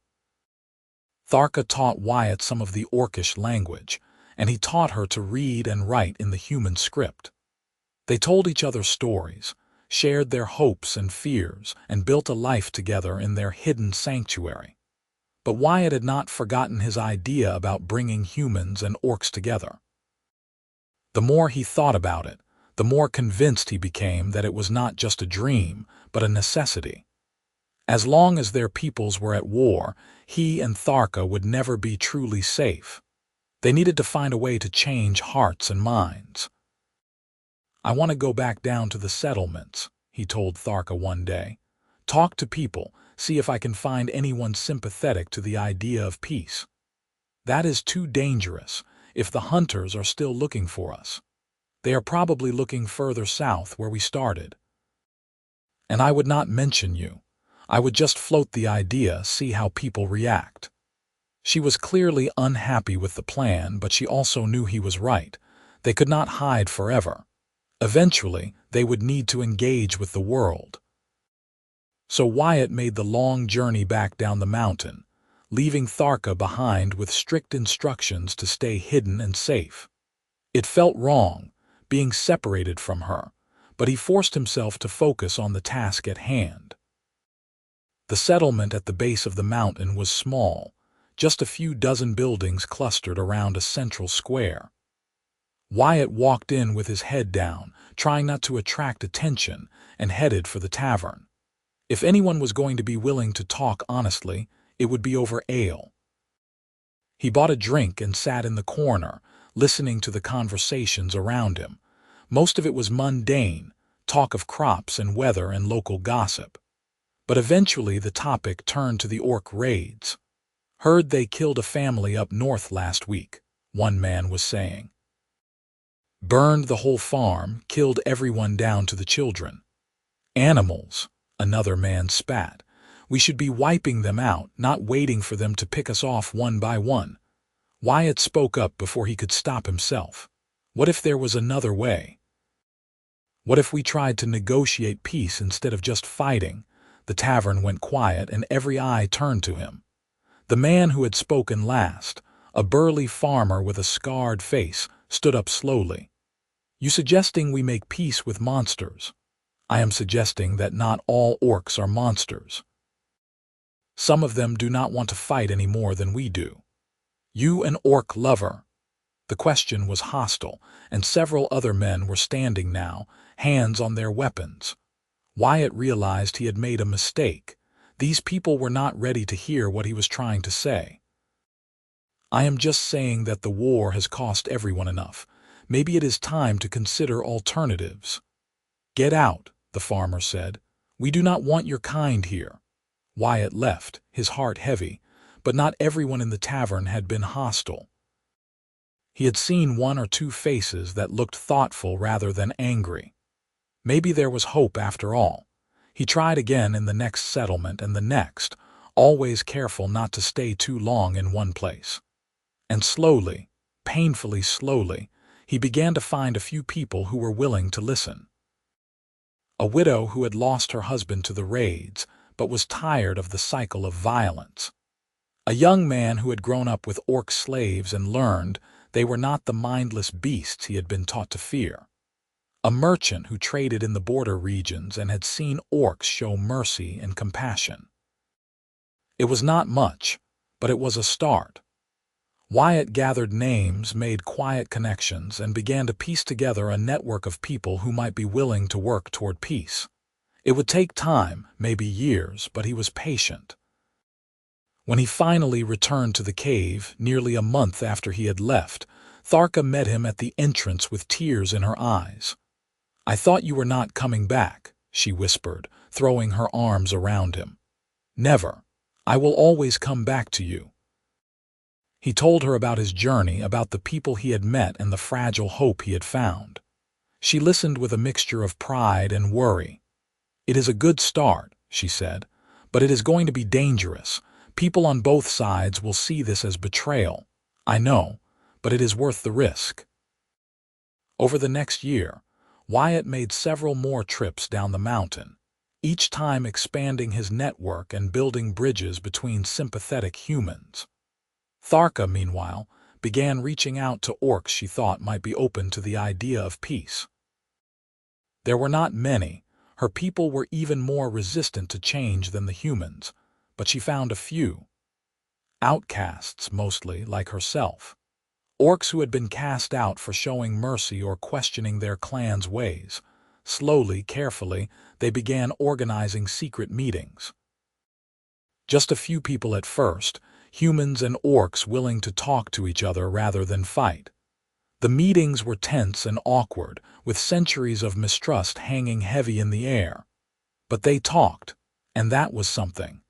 Tharka taught Wyatt some of the orcish language, and he taught her to read and write in the human script. They told each other stories, shared their hopes and fears, and built a life together in their hidden sanctuary. But Wyatt had not forgotten his idea about bringing humans and orcs together. The more he thought about it, the more convinced he became that it was not just a dream, but a necessity. As long as their peoples were at war, he and Tharka would never be truly safe. They needed to find a way to change hearts and minds. "I want to go back down to the settlements," he told Tharka one day. "Talk to people, see if I can find anyone sympathetic to the idea of peace. That is too dangerous if the hunters are still looking for us. They are probably looking further south where we started. And I would not mention you. I would just float the idea, see how people react." She was clearly unhappy with the plan, but she also knew he was right. They could not hide forever. Eventually, they would need to engage with the world. So Wyatt made the long journey back down the mountain, leaving Tharka behind with strict instructions to stay hidden and safe. It felt wrong, being separated from her, but he forced himself to focus on the task at hand. The settlement at the base of the mountain was small, just a few dozen buildings clustered around a central square. Wyatt walked in with his head down, trying not to attract attention, and headed for the tavern. If anyone was going to be willing to talk honestly, it would be over ale. He bought a drink and sat in the corner, listening to the conversations around him. Most of it was mundane, talk of crops and weather and local gossip. But eventually the topic turned to the orc raids. "Heard they killed a family up north last week," one man was saying. "Burned the whole farm, killed everyone down to the children." "Animals," another man spat. "We should be wiping them out, not waiting for them to pick us off one by one." Wyatt spoke up before he could stop himself. "What if there was another way? What if we tried to negotiate peace instead of just fighting?" The tavern went quiet and every eye turned to him. The man who had spoken last, a burly farmer with a scarred face, stood up slowly. "You suggesting we make peace with monsters? I am suggesting that not all orcs are monsters. Some of them do not want to fight any more than we do. You an orc lover?" The question was hostile, and several other men were standing now, hands on their weapons. Wyatt realized he had made a mistake. These people were not ready to hear what he was trying to say. "I am just saying that the war has cost everyone enough. Maybe it is time to consider alternatives." "Get out," the farmer said. "We do not want your kind here." Wyatt left, his heart heavy, but not everyone in the tavern had been hostile. He had seen one or two faces that looked thoughtful rather than angry. Maybe there was hope after all. He tried again in the next settlement and the next, always careful not to stay too long in one place. And slowly, painfully slowly, he began to find a few people who were willing to listen. A widow who had lost her husband to the raids, but was tired of the cycle of violence. A young man who had grown up with orc slaves and learned they were not the mindless beasts he had been taught to fear. A merchant who traded in the border regions and had seen orcs show mercy and compassion. It was not much, but it was a start. Wyatt gathered names, made quiet connections, and began to piece together a network of people who might be willing to work toward peace. It would take time, maybe years, but he was patient. When he finally returned to the cave, nearly a month after he had left, Tharka met him at the entrance with tears in her eyes. "I thought you were not coming back," she whispered, throwing her arms around him. "Never. I will always come back to you." He told her about his journey, about the people he had met and the fragile hope he had found. She listened with a mixture of pride and worry. "It is a good start," she said, "but it is going to be dangerous. People on both sides will see this as betrayal. I know, but it is worth the risk." Over the next year, Wyatt made several more trips down the mountain, each time expanding his network and building bridges between sympathetic humans. Tharka, meanwhile, began reaching out to orcs she thought might be open to the idea of peace. There were not many. Her people were even more resistant to change than the humans, but she found a few. Outcasts, mostly, like herself. Orcs who had been cast out for showing mercy or questioning their clan's ways. Slowly, carefully, they began organizing secret meetings. Just a few people at first, humans and orcs willing to talk to each other rather than fight. The meetings were tense and awkward, with centuries of mistrust hanging heavy in the air. But they talked, and that was something.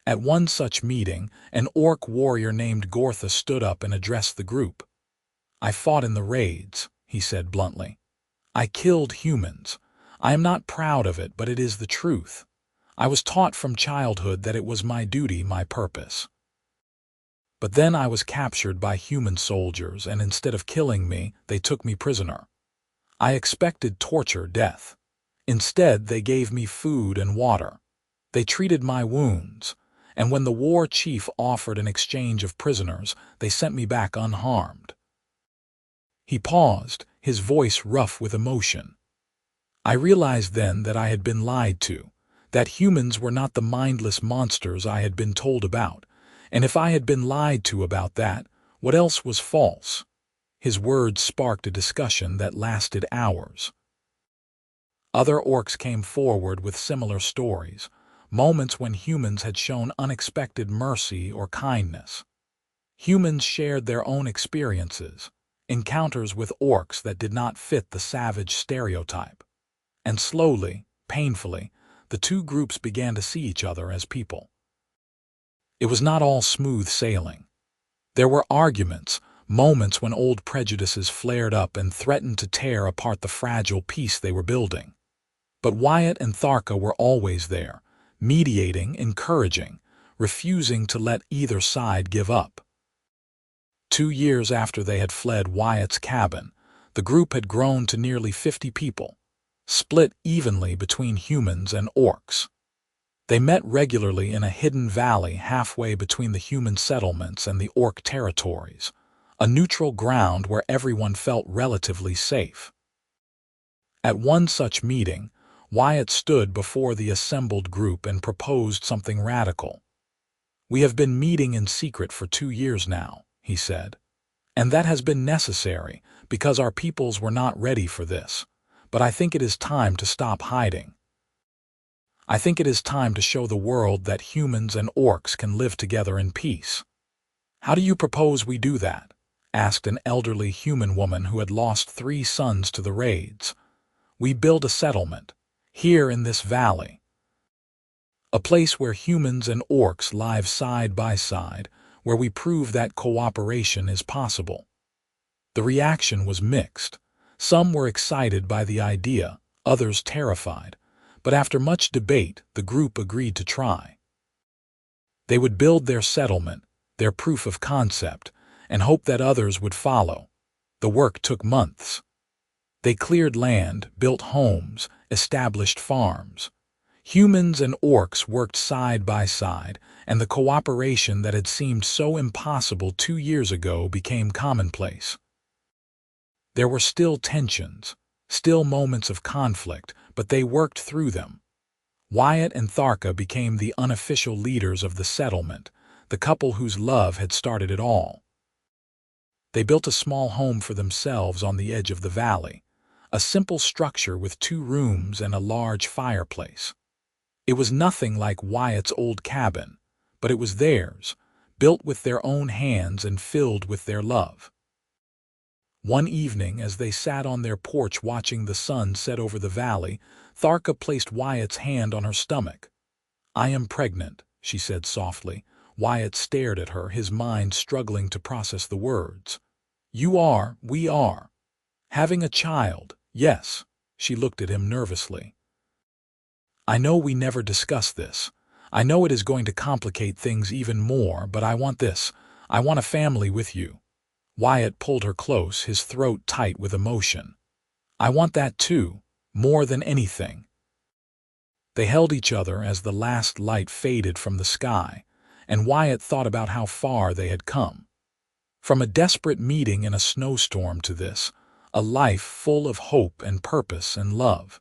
At one such meeting, an orc warrior named Gortha stood up and addressed the group. "I fought in the raids," he said bluntly. "I killed humans. I am not proud of it, but it is the truth. I was taught from childhood that it was my duty, my purpose. But then I was captured by human soldiers, and instead of killing me, they took me prisoner. I expected torture, death. Instead, they gave me food and water. They treated my wounds, and when the war chief offered an exchange of prisoners, they sent me back unharmed." He paused, his voice rough with emotion. "I realized then that I had been lied to, that humans were not the mindless monsters I had been told about, and if I had been lied to about that, what else was false?" His words sparked a discussion that lasted hours. Other orcs came forward with similar stories, moments when humans had shown unexpected mercy or kindness. Humans shared their own experiences, encounters with orcs that did not fit the savage stereotype. And slowly, painfully, the two groups began to see each other as people. It was not all smooth sailing. There were arguments, moments when old prejudices flared up and threatened to tear apart the fragile peace they were building. But Wyatt and Tharka were always there, mediating, encouraging, refusing to let either side give up. 2 years after they had fled Wyatt's cabin, the group had grown to nearly 50 people, split evenly between humans and orcs. They met regularly in a hidden valley halfway between the human settlements and the orc territories, a neutral ground where everyone felt relatively safe. At one such meeting, Wyatt stood before the assembled group and proposed something radical. "We have been meeting in secret for 2 years now," he said, "and that has been necessary because our peoples were not ready for this. But I think it is time to stop hiding. I think it is time to show the world that humans and orcs can live together in peace." "How do you propose we do that?" asked an elderly human woman who had lost 3 sons to the raids. "We build a settlement, here in this valley. A place where humans and orcs live side by side, where we prove that cooperation is possible." The reaction was mixed. Some were excited by the idea, others terrified. But after much debate, the group agreed to try. They would build their settlement, their proof of concept, and hope that others would follow. The work took months. They cleared land, built homes, established farms. Humans and orcs worked side by side, and the cooperation that had seemed so impossible 2 years ago became commonplace. There were still tensions, still moments of conflict, but they worked through them. Wyatt and Tharka became the unofficial leaders of the settlement, the couple whose love had started it all. They built a small home for themselves on the edge of the valley, a simple structure with 2 rooms and a large fireplace. It was nothing like Wyatt's old cabin, but it was theirs, built with their own hands and filled with their love. One evening, as they sat on their porch watching the sun set over the valley, Tharka placed Wyatt's hand on her stomach. "I am pregnant," she said softly. Wyatt stared at her, his mind struggling to process the words. "You are, we are. Having a child, yes." She looked at him nervously. "I know we never discussed this. I know it is going to complicate things even more, but I want this. I want a family with you." Wyatt pulled her close, his throat tight with emotion. "I want that too, more than anything." They held each other as the last light faded from the sky, and Wyatt thought about how far they had come. From a desperate meeting in a snowstorm to this, a life full of hope and purpose and love.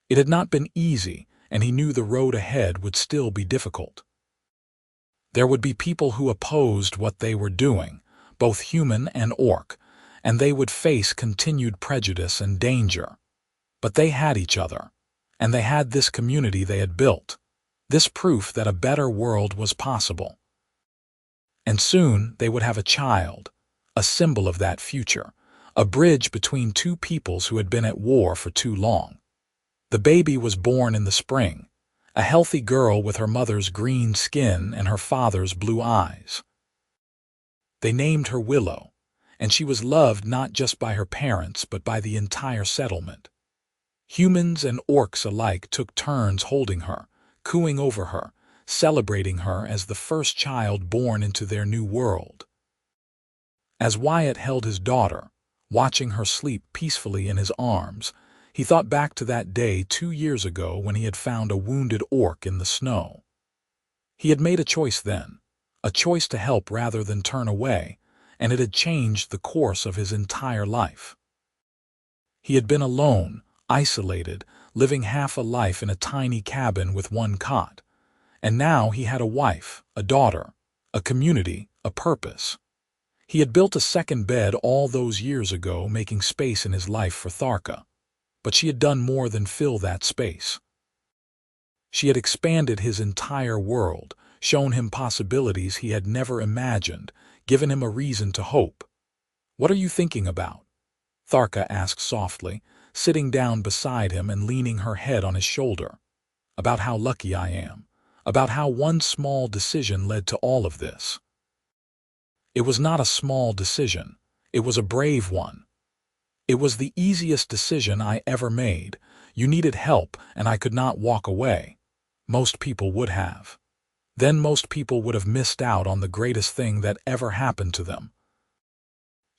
It had not been easy, and he knew the road ahead would still be difficult. There would be people who opposed what they were doing, both human and orc, and they would face continued prejudice and danger. But they had each other, and they had this community they had built, this proof that a better world was possible. And soon they would have a child, a symbol of that future, a bridge between two peoples who had been at war for too long. The baby was born in the spring, a healthy girl with her mother's green skin and her father's blue eyes. They named her Willow, and she was loved not just by her parents but by the entire settlement. Humans and orcs alike took turns holding her, cooing over her, celebrating her as the first child born into their new world. As Wyatt held his daughter, watching her sleep peacefully in his arms, he thought back to that day 2 years ago when he had found a wounded orc in the snow. He had made a choice then, a choice to help rather than turn away, and it had changed the course of his entire life. He had been alone, isolated, living half a life in a tiny cabin with one cot, and now he had a wife, a daughter, a community, a purpose. He had built a second bed all those years ago, making space in his life for Tharka. But she had done more than fill that space. She had expanded his entire world, shown him possibilities he had never imagined, given him a reason to hope. "What are you thinking about?" Tharka asked softly, sitting down beside him and leaning her head on his shoulder. "About how lucky I am, about how one small decision led to all of this." It was not a small decision, it was a brave one. "It was the easiest decision I ever made. You needed help, and I could not walk away. Most people would have. Then most people would have missed out on the greatest thing that ever happened to them."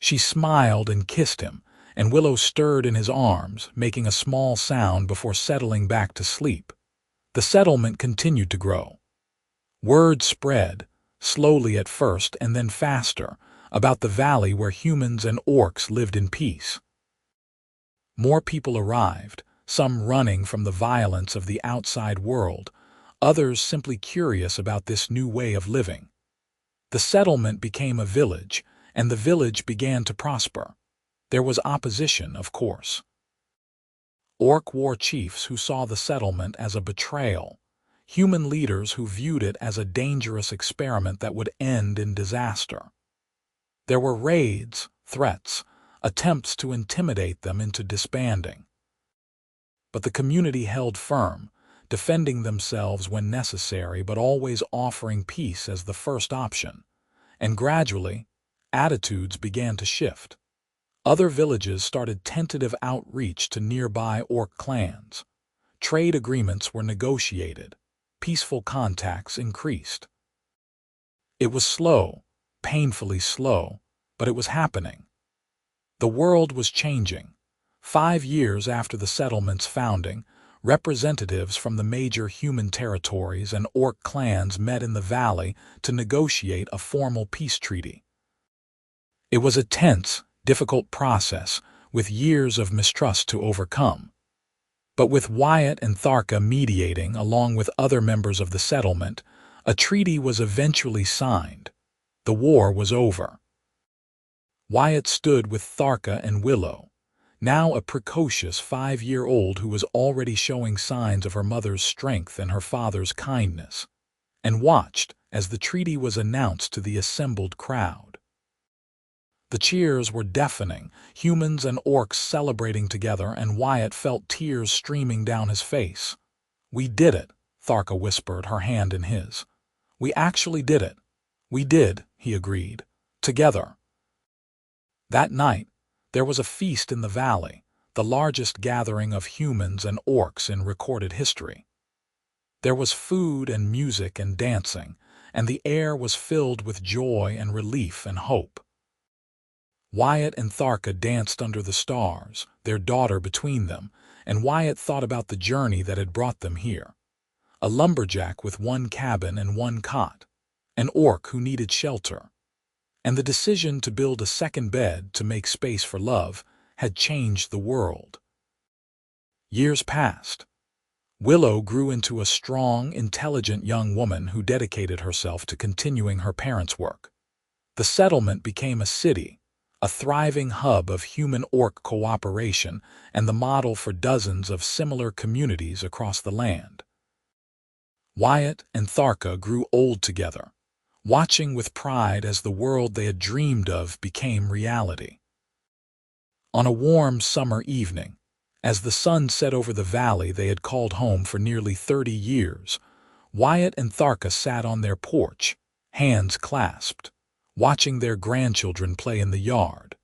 She smiled and kissed him, and Willow stirred in his arms, making a small sound before settling back to sleep. The settlement continued to grow. Word spread, slowly at first and then faster, about the valley where humans and orcs lived in peace. More people arrived, some running from the violence of the outside world, others simply curious about this new way of living. The settlement became a village, and the village began to prosper. There was opposition, of course. Orc war chiefs who saw the settlement as a betrayal, human leaders who viewed it as a dangerous experiment that would end in disaster. There were raids, threats, attempts to intimidate them into disbanding. But the community held firm, defending themselves when necessary but always offering peace as the first option. And gradually, attitudes began to shift. Other villages started tentative outreach to nearby orc clans. Trade agreements were negotiated. Peaceful contacts increased. It was slow, painfully slow, but it was happening. The world was changing. 5 years after the settlement's founding, representatives from the major human territories and orc clans met in the valley to negotiate a formal peace treaty. It was a tense, difficult process, with years of mistrust to overcome. But with Wyatt and Tharka mediating along with other members of the settlement, a treaty was eventually signed. The war was over. Wyatt stood with Tharka and Willow, now a precocious 5-year-old who was already showing signs of her mother's strength and her father's kindness, and watched as the treaty was announced to the assembled crowd. The cheers were deafening, humans and orcs celebrating together, and Wyatt felt tears streaming down his face. "We did it," Tharka whispered, her hand in his. "We actually did it." "We did," he agreed. "Together." That night, there was a feast in the valley, the largest gathering of humans and orcs in recorded history. There was food and music and dancing, and the air was filled with joy and relief and hope. Wyatt and Tharka danced under the stars, their daughter between them, and Wyatt thought about the journey that had brought them here. A lumberjack with one cabin and one cot, an orc who needed shelter, and the decision to build a second bed to make space for love had changed the world. Years passed, Willow grew into a strong, intelligent young woman who dedicated herself to continuing her parents' work. The settlement became a city, a thriving hub of human-orc cooperation and the model for dozens of similar communities across the land. Wyatt and Tharka grew old together, watching with pride as the world they had dreamed of became reality. On a warm summer evening, as the sun set over the valley they had called home for nearly 30 years, Wyatt and Tharka sat on their porch, hands clasped, watching their grandchildren play in the yard.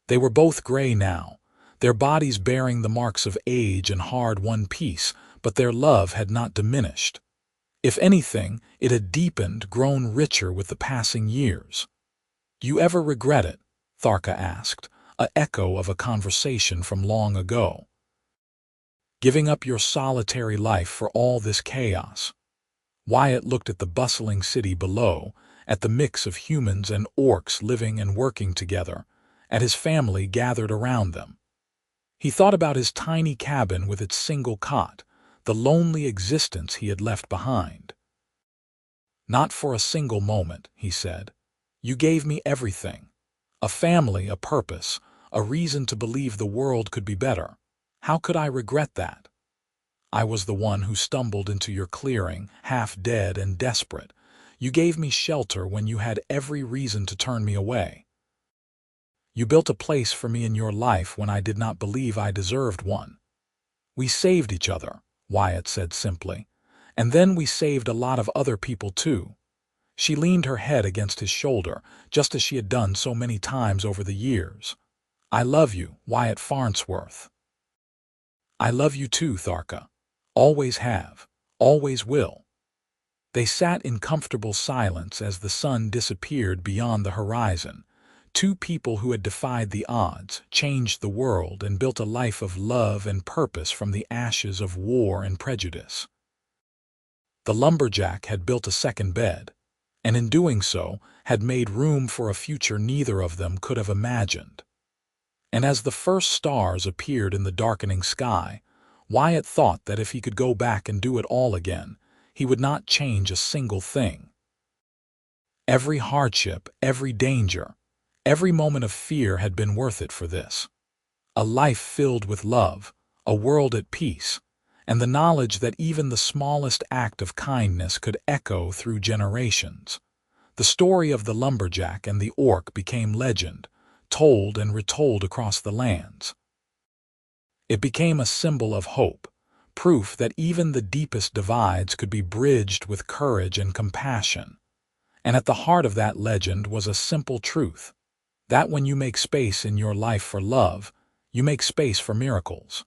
They were both gray now, their bodies bearing the marks of age and hard-won peace, but their love had not diminished. If anything, it had deepened, grown richer with the passing years. "You ever regret it?" Tharka asked, an echo of a conversation from long ago. "Giving up your solitary life for all this chaos?" Wyatt looked at the bustling city below, at the mix of humans and orcs living and working together, at his family gathered around them. He thought about his tiny cabin with its single cot, the lonely existence he had left behind. "Not for a single moment," he said. "You gave me everything. A family, a purpose, a reason to believe the world could be better. How could I regret that? I was the one who stumbled into your clearing, half dead and desperate. You gave me shelter when you had every reason to turn me away. You built a place for me in your life when I did not believe I deserved one. We saved each other," Wyatt said simply. "And then we saved a lot of other people too." She leaned her head against his shoulder, just as she had done so many times over the years. "I love you, Wyatt Farnsworth." "I love you too, Tharka. Always have, always will." They sat in comfortable silence as the sun disappeared beyond the horizon. Two people who had defied the odds, changed the world, and built a life of love and purpose from the ashes of war and prejudice. The lumberjack had built a second bed, and in doing so had made room for a future neither of them could have imagined. And as the first stars appeared in the darkening sky, Wyatt thought that if he could go back and do it all again, he would not change a single thing. Every hardship, every danger, every moment of fear had been worth it for this. A life filled with love, a world at peace, and the knowledge that even the smallest act of kindness could echo through generations. The story of the lumberjack and the orc became legend, told and retold across the lands. It became a symbol of hope, proof that even the deepest divides could be bridged with courage and compassion. And at the heart of that legend was a simple truth, that when you make space in your life for love, you make space for miracles.